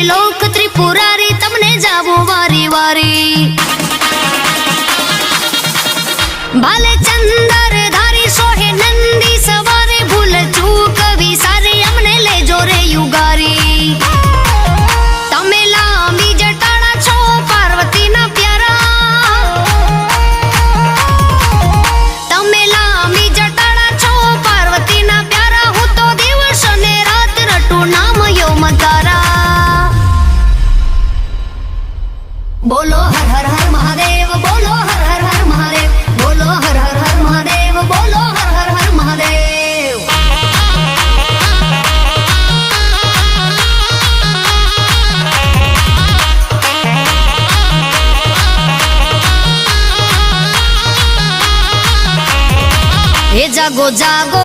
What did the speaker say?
ત્રિલોક ત્રિપુરારી તમને જાવું વારી વારી ભાલે ચંદર ધારી સોહે નંદી સવારે ભૂલ ચૂક વિસારે અમને લેજો રે યુગારી તમે લાંબી જટાડા છો પાર્વતીના પ્યારા તમે લાંબી જટાડા છો પાર્વતીના પ્યારા હું તો દિવસ ને રાત રટું નામ યમ તારા બોલો હર હર હર મહાદેવ બોલો હર હર હર મહાદેવ બોલો હર હર હર મહાદેવ બોલો હર હર હર મહાદેવ હે જાગો જાગો